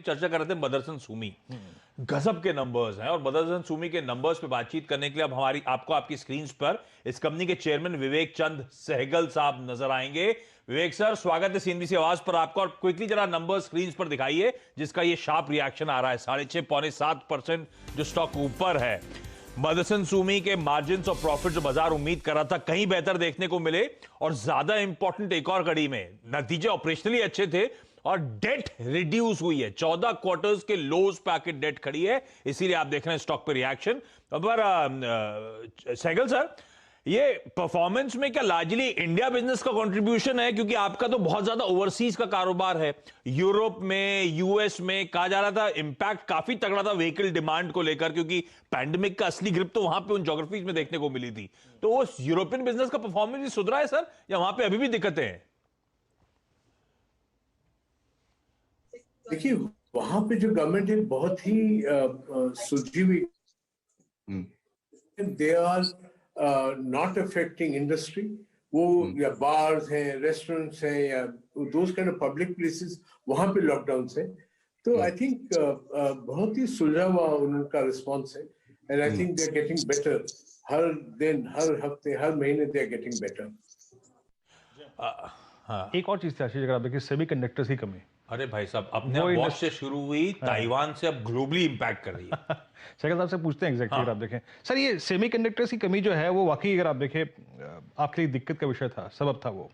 चर्चा कर रहे थे मदरसन सूमी। गजब के नंबर्स हैं और मदरसन सूमी के नंबर्स पे बातचीत करने के लिए अब हमारी आपको आपकी स्क्रीन पर इस कंपनी के चेयरमैन विवेक चंद सहगल साहब नजर आएंगे। विवेक सर, स्वागत है सीएनबीसी आवाज पर आपका। और क्विकली जरा नंबर स्क्रीन पर दिखाइए जिसका ये शार्प रिएक्शन आ रहा है। 6.5 पौने 7% जो स्टॉक ऊपर है। मदरसन सूमी के मार्जिन और प्रॉफिट जो बाजार उम्मीद कर रहा था कहीं बेहतर देखने को मिले, और ज्यादा इंपॉर्टेंट एक और कड़ी में नतीजे ऑपरेशनली अच्छे थे और डेट रिड्यूस हुई है। 14 क्वार्टर्स के लोज पे आके डेट खड़ी है, इसीलिए आप देख रहे हैं स्टॉक पे रिएक्शन। पर सहगल सर, ये परफॉर्मेंस में क्या लार्जली इंडिया बिजनेस का कंट्रीब्यूशन है? क्योंकि आपका तो बहुत ज्यादा ओवरसीज का कारोबार है, यूरोप में, यूएस में। कहा जा रहा था इंपैक्ट काफी तगड़ा था व्हीकल डिमांड को लेकर, क्योंकि पैंडेमिक का असली ग्रिप तो वहां पे उन ज्योग्राफीज में देखने को मिली थी। तो वो यूरोपियन बिजनेस का परफॉर्मेंस भी सुधरा है सर, या वहां पे अभी भी दिक्कतें हैं? देखिए, वहां पे जो गवर्नमेंट है बहुत ही सुलझी हुई। They are not affecting industry. वो या बार्स हैं, रेस्टोरेंट्स हैं, या those kind of public places, वहां पे लॉकडाउन है। तो आई थिंक बहुत ही सुलझा हुआ उनका रिस्पॉन्स है। And I think they are getting better. हर दिन, हर हफ्ते, हर महीने दे आर गेटिंग बेटर। एक और चीज थी आशीष, अगर आप देखिए सेमीकंडक्टर्स की कमी। अरे भाई साहब, अपने वॉच से शुरू हुई, ताइवान से अब ग्लोबली इंपैक्ट कर रही है। सहगल साहब से पूछते हैं एग्जैक्टली। अगर आप देखें सर, ये सेमीकंडक्टर्स की कमी जो है वो वाकई, अगर आप देखें, आपके लिए दिक्कत का विषय था, सबब था वो।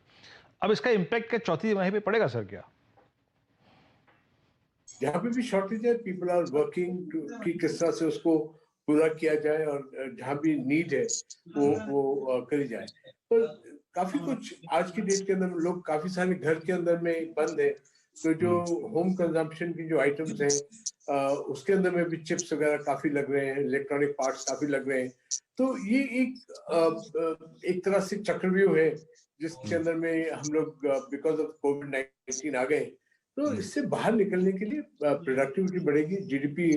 अब इसका इंपैक्ट क्या चौथी तिमाही पे पड़ेगा सर? क्या जहाँ पे भी शॉर्टेज है, पीपल आर वर्किंग कि किस तरह से उसको पूरा किया जाए, और जहाँ भी नीड है वो करी जाए। पर काफी कुछ आज की डेट के अंदर लोग काफी सारे घर के अंदर में बंद है, तो जो होम कंजम्पशन की जो आइटम्स हैं उसके अंदर में भी चिप्स वगैरह काफी लग रहे हैं, इलेक्ट्रॉनिक पार्ट्स काफी लग रहे हैं। तो ये एक तरह से चक्रव्यूह है जिसके अंदर में हम लोग बिकॉज ऑफ कोविड-19 आ गए। तो इससे बाहर निकलने के लिए प्रोडक्टिविटी बढ़ेगी, जीडीपी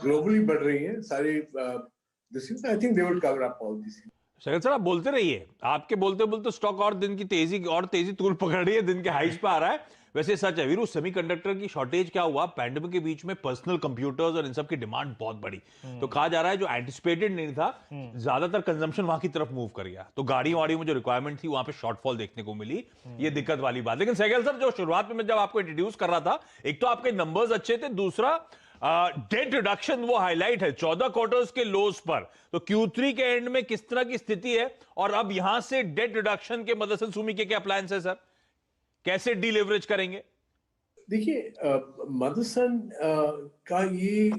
ग्लोबली बढ़ रही है, सारे I think they will cover up all this. Sehgal sir, आप बोलते रहिए। आपके बोलते बोलते स्टॉक और दिन की तेजी और तेजी तूल पकड़ रही है, दिन के हाइज पे आ रहा है। वैसे सच है वीरू, सेमीकंडक्टर की शॉर्टेज क्या हुआ, पैंडेमिक के बीच में पर्सनल कंप्यूटर्स और इन सब की डिमांड बहुत बढ़ी। तो कहा जा रहा है जो एंटिसिपेटेड नहीं था, ज्यादातर कंजम्पशन वहां की तरफ मूव कर गया। तो गाड़ी वाड़ी में जो रिक्वायरमेंट थी वहां पे शॉर्टफॉल देखने को मिली। ये दिक्कत वाली बात। लेकिन सहगल सर, जो शुरुआत में मैं जब आपको इंट्रोड्यूस कर रहा था, एक तो आपके नंबर्स अच्छे थे, दूसरा डेट रिडक्शन वो हाईलाइट है 14 क्वार्टर्स के लोज पर। तो Q3 के एंड में किस तरह की स्थिति है, और अब यहां से डेट रिडक्शन के मदरसन सूमी के क्या प्लान्स है सर? कैसे डीलेवरेज करेंगे? देखिए, मदरसन का ये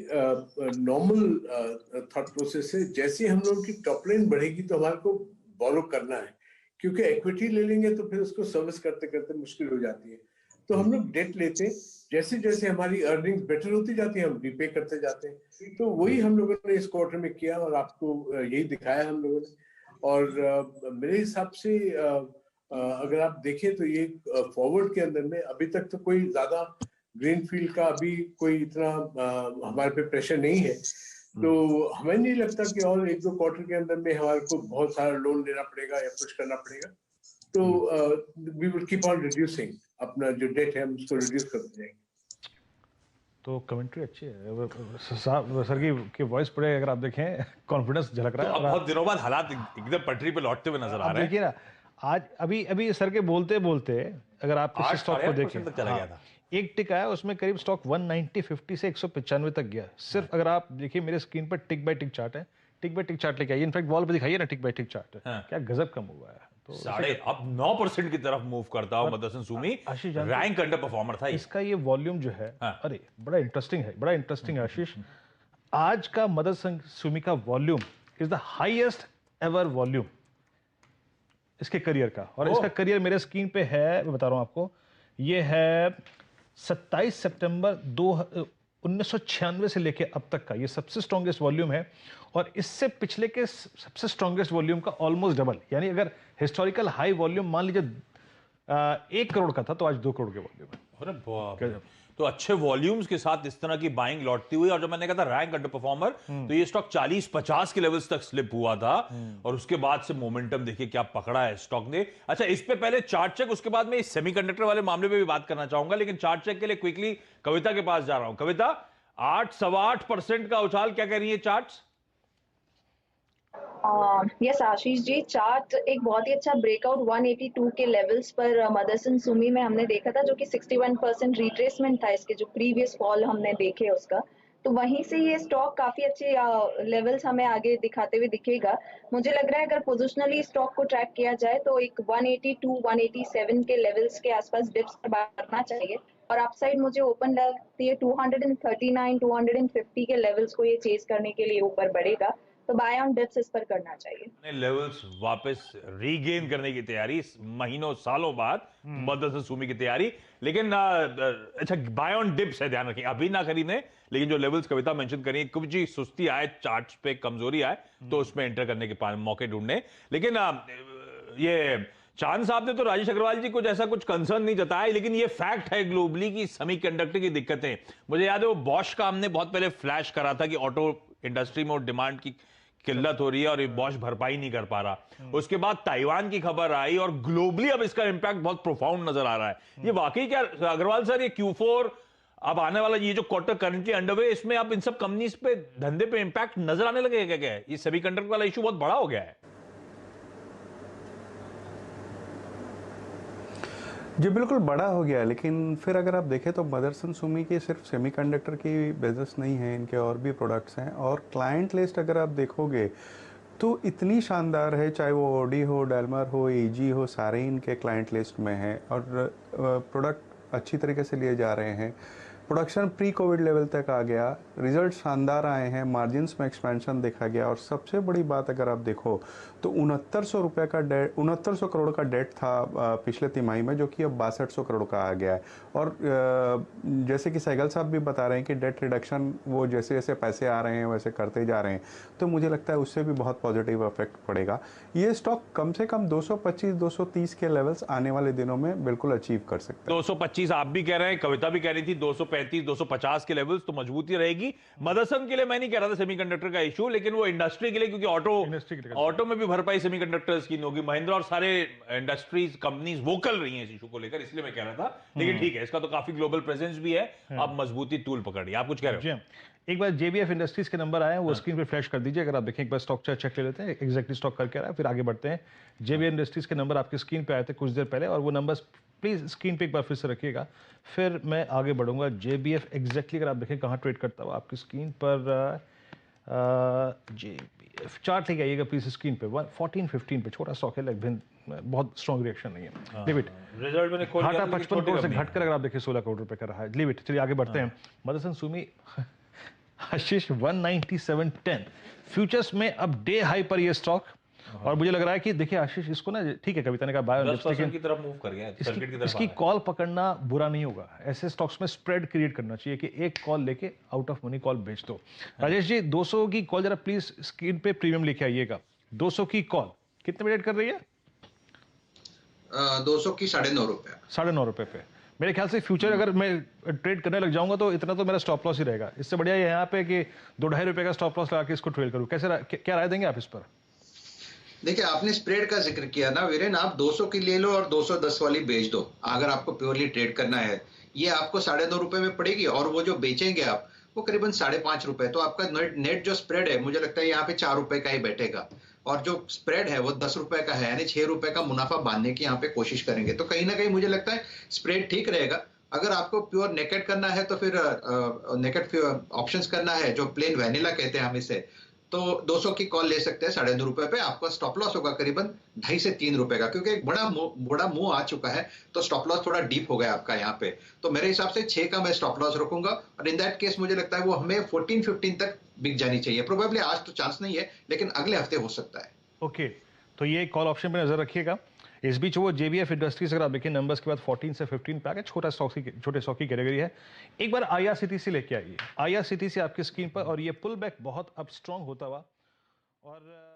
नॉर्मल थॉट प्रोसेस है। जैसे हम लोग की टॉप लाइन बढ़ेगी तो हमारे को बोरो करना है, क्योंकि इक्विटी ले लेंगे तो फिर उसको सर्विस करते करते मुश्किल हो जाती है। तो हम लोग डेट लेते हैं, जैसे जैसे हमारी अर्निंग्स बेटर होती जाती है हम रिपे करते जाते हैं। तो वही हम लोगों ने इस क्वार्टर में किया, और आपको यही दिखाया हम लोगों ने। और मेरे हिसाब से अगर आप देखें तो ये फॉरवर्ड के अंदर में अभी तक तो कोई ज्यादा ग्रीन फील्ड का अभी कोई इतना हमारे पे प्रेशर नहीं है। तो हमें नहीं लगता कि और एक दो क्वार्टर के अंदर में हमारे को बहुत सारा लोन लेना पड़ेगा या कुछ करना पड़ेगा। तो we will keep on reducing, अपना जो डेट है हम उसको रिड्यूस करते जाएंगे। तो कमेंट्री अच्छी है सर की वॉइस पड़े, अगर आप देखें कॉन्फिडेंस झलक रहा है। तो अब बहुत दिनों बाद हालात एकदम पटरी पे लौटते हुए नजर आ रहे हैं। देखिए ना, आज अभी सर के बोलते बोलते अगर आप इस स्टॉक को देखें, चला गया था। एक टिक आया उसमें करीब स्टॉक 190.50 से 195 तक गया। सिर्फ अगर आप देखिए मेरे स्क्रीन पर टिक बाय टिक चार्ट है, टिक बाय टिक चार्ट लेके आइए, इनफैक्ट वॉल पे दिखाइए ना टिक बाय टिक चार्ट। क्या गजब कम हुआ है। तो अब 9% की तरफ मूव करता हूं मदरसन सूमी। रैंक अंडर परफॉर्मर था इसका ये वॉल्यूम जो है, अरे बड़ा इंटरेस्टिंग है आशीष। आज का मदरसन सूमी का volume is the highest ever volume इसके करियर का। और इसका करियर मेरे स्क्रीन पे है, मैं बता रहा हूं आपको, ये है 27 सितंबर 1996 से लेके अब तक का ये सबसे स्ट्रॉन्गेस्ट वॉल्यूम है। और इससे पिछले के सबसे स्ट्रॉन्गेस्ट वॉल्यूम का ऑलमोस्ट डबल। यानी अगर हिस्टोरिकल हाई वॉल्यूम मान लीजिए 1 करोड़ का था, तो आज 2 करोड़ के वॉल्यूम है। अरे तो अच्छे वॉल्यूम्स के साथ इस तरह की बाइंग लौटती हुई, और जब मैंने कहा था रैंक अंडर परफॉर्मर, तो ये स्टॉक 40-50 के लेवल्स तक स्लिप हुआ था, और उसके बाद से मोमेंटम देखिए क्या पकड़ा है स्टॉक ने। अच्छा, इस पे पहले चार्ट चेक, उसके बाद मैं सेमीकंडक्टर वाले मामले पे भी बात करना चाहूंगा, लेकिन चार्ट चेक के लिए क्विकली कविता के पास जा रहा हूं। कविता, 8-8.25% का उछाल, क्या कह रही है charts? Yes Ashish ji, chart एक बहुत ही अच्छा ब्रेकआउट 182 के लेवल्स पर मदरसन सुमी में हमने देखा था, जो कि 61% रिट्रेसमेंट था इसके जो प्रीवियस फॉल हमने देखे उसका। तो वहीं से ये स्टॉक काफी अच्छे लेवल्स हमें आगे दिखाते हुए दिखेगा। मुझे लग रहा है अगर पोजिशनली स्टॉक को ट्रैक किया जाए तो एक 182 187 के लेवल्स के आसपास डिप्स पर बढ़ना चाहिए, और अपसाइड मुझे ओपन लगती है 239 250 के लेवल्स को ये चेज करने के लिए ऊपर बढ़ेगा। तो बाय ऑन डिप्स इस पर करना चाहिए। लेवल्स वापस रीगेन करने की तैयारी, महीनों सालों बाद मदरसन सुमी की तैयारी। लेकिन अच्छा, बाय ऑन डिप्स है, ध्यान रखें, अभी ना खरीदें, लेकिन जो लेवल्स कविता मेंशन करी है, कुछ जी सुस्ती आए, चार्ट्स पे कमजोरी आए, तो उसमें एंटर करने के मौके ढूंढने। लेकिन ये चांद साहब ने तो राजेश अग्रवाल जी कुछ ऐसा कुछ कंसर्न नहीं जताया, लेकिन ये फैक्ट है ग्लोबली की सेमीकंडक्टर की दिक्कतें। मुझे याद है वो बॉश का हमने बहुत पहले फ्लैश करा था कि ऑटो इंडस्ट्री में डिमांड की किल्लत हो रही है और ये बॉश भरपाई नहीं कर पा रहा। उसके बाद ताइवान की खबर आई, और ग्लोबली अब इसका इंपैक्ट बहुत प्रोफाउंड नजर आ रहा है। ये वाकई क्या अग्रवाल सर, ये Q4 अब आने वाला ये जो क्वार्टर करंटली अंडरवे, इसमें अब इन सब कंपनीज पे धंधे पे इंपैक्ट नजर आने लगेगा क्या? ये सेमीकंडक्टर वाला इशू बहुत बड़ा हो गया है। जी बिल्कुल बड़ा हो गया है, लेकिन फिर अगर आप देखें तो मदरसन सुमी की सिर्फ सेमीकंडक्टर की बिजनेस नहीं है, इनके और भी प्रोडक्ट्स हैं, और क्लाइंट लिस्ट अगर आप देखोगे तो इतनी शानदार है, चाहे वो ओडी हो, डेलमर हो, एजी हो, सारे इनके क्लाइंट लिस्ट में हैं, और प्रोडक्ट अच्छी तरीके से लिए जा रहे हैं। प्रोडक्शन प्री कोविड लेवल तक आ गया, रिजल्ट शानदार आए हैं, मार्जिन्स में एक्सपेंशन देखा गया, और सबसे बड़ी बात अगर आप देखो तो 6900 करोड़ का डेट था पिछले तिमाही में, जो कि अब 6200 करोड़ का आ गया है। और जैसे कि सहगल साहब भी बता रहे हैं कि डेट रिडक्शन वो जैसे जैसे पैसे आ रहे हैं वैसे करते जा रहे हैं, तो मुझे लगता है उससे भी बहुत पॉजिटिव इफेक्ट पड़ेगा। ये स्टॉक कम से कम 225-230 के लेवल्स आने वाले दिनों में बिल्कुल अचीव कर सकते हैं। 225 आप भी कह रहे हैं, कविता भी कह रही थी 235-250 के लेवल्स तो मजबूती रहेगी। मदरसन के लिए मैं नहीं कह रहा था सेमीकंडक्टर का इशू, लेकिन वो इंडस्ट्री के लिए, क्योंकि ऑटो में भी भरपाई सेमीकंडक्टर्स की नहीं होगी। महिंद्रा और सारे इंडस्ट्रीज कंपनीज वोकल रही हैं इस इशू को लेकर, इसलिए मैं कह रहा था। लेकिन ठीक है, इसका तो काफी ग्लोबल प्रेजेंस भी है, अब मजबूती टूल पकड़ रही है। आप कुछ कह रहे हो? एक बार जेबीएफ इंडस्ट्रीज के नंबर आए हैं, वो स्क्रीन पे फ्लैश कर दीजिए। अगर आप देखें एक बार स्टॉक चेक ले लेते हैं, एग्जैक्टली स्टॉक करके रहा है, फिर आगे बढ़ते हैं। जेबीएफ इंडस्ट्रीज के नंबर आपकी स्क्रीन पे आए थे कुछ देर पहले, और वो नंबर्स प्लीज स्क्रीन पे एक बार फिर से रखिएगा, फिर मैं आगे बढ़ूंगा। जेबीएफ एग्जैक्टली अगर आप देखें कहाँ ट्रेड करता हुआ आपकी स्क्रीन पर, जेबीएफ चार्ट लेके आइएगा प्लीज स्क्रीन पे। 14-15 पे छोटा स्टॉक है, लेकिन बहुत स्ट्रॉन्ग रिएक्शन नहीं है। लिमिट रिजल्ट मैंने खोल लिया, 55 करोड़ से घटकर अगर आप देखिए 16 करोड़ रुपए का रहा है। लिमिट, चलिए आगे बढ़ते हैं। मदरसन सुमी आशीष 197.10 फ्यूचर्स में अब डे हाई पर ये स्टॉक, और मुझे लग रहा है कि देखिए आशीष, इसको ना, ठीक है कविता ने कहा बाय ऑन डिप्स की तरफ मूव कर गया, सर्किट की तरफ इसकी कॉल पकड़ना बुरा नहीं होगा। ऐसे स्टॉक्स में स्प्रेड क्रिएट करना चाहिए कि एक कॉल लेके आउट ऑफ मनी कॉल बेच दो। राजेश जी 200 की कॉल जरा प्लीज स्क्रीन पे प्रीमियम लेके आइएगा। 200 की कॉल कितने में ट्रेड कर रही है? 200 की 9.5 रुपए, 9.5 रुपए पे। मेरे ख्याल से फ्यूचर अगर मैं ट्रेड करने लग जाऊंगा तो इतना तो मेरा स्टॉप लॉस ही रहेगा। इससे बढ़िया ये यहाँ पे कि 2-2.5 रुपए का स्टॉप लॉस लगा के इसको ट्रेड करूँ। क्या राय देंगे आप इस पर? देखिए आपने स्प्रेड का जिक्र किया ना वीरेन, आप 200 की ले लो और 210 वाली बेच दो अगर आपको प्योरली ट्रेड करना है। ये आपको 9.5 रुपए में पड़ेगी, और वो जो बेचेंगे आप वो करीबन 5.5 रुपए। तो आपका नेट जो स्प्रेड है मुझे लगता है यहाँ पे 4 रुपए का ही बैठेगा, और जो स्प्रेड है वो 10 रुपए का है, यानी 6 रुपए का मुनाफा बांधने की यहाँ पे कोशिश करेंगे। तो कहीं ना कहीं मुझे लगता है स्प्रेड ठीक रहेगा। अगर आपको प्योर नेकेड करना है तो फिर नेकेड ऑप्शंस करना है, जो प्लेन वैनिला कहते हैं हम इसे, तो 200 की कॉल ले सकते हैं 2.5 रुपए पे। आपका स्टॉप लॉस होगा करीबन 2.5 से 3 रुपए का, क्योंकि एक बड़ा मुंह आ चुका है, तो स्टॉप लॉस थोड़ा डीप हो गया आपका यहाँ पे। तो मेरे हिसाब से 6 का मैं स्टॉप लॉस रखूंगा, और इन दैट केस मुझे लगता है वो हमें 14-15 तक बिक जानी चाहिए। प्रोबेबली आज तो चांस नहीं है, लेकिन अगले हफ्ते हो सकता है। ओके, तो ये कॉल ऑप्शन पे नजर रखिएगा। इस बीच वो जेबीएफ इंडस्ट्रीज अगर आप देखिए नंबर्स के बाद 14 से 15 पे आ गए, छोटे स्टॉक की कैटेगरी है। एक बार आईआरसीटीसी लेके आइए, आईआरसीटीसी आपकी स्क्रीन पर, और ये पुल बैक बहुत अब स्ट्रांग होता हुआ, और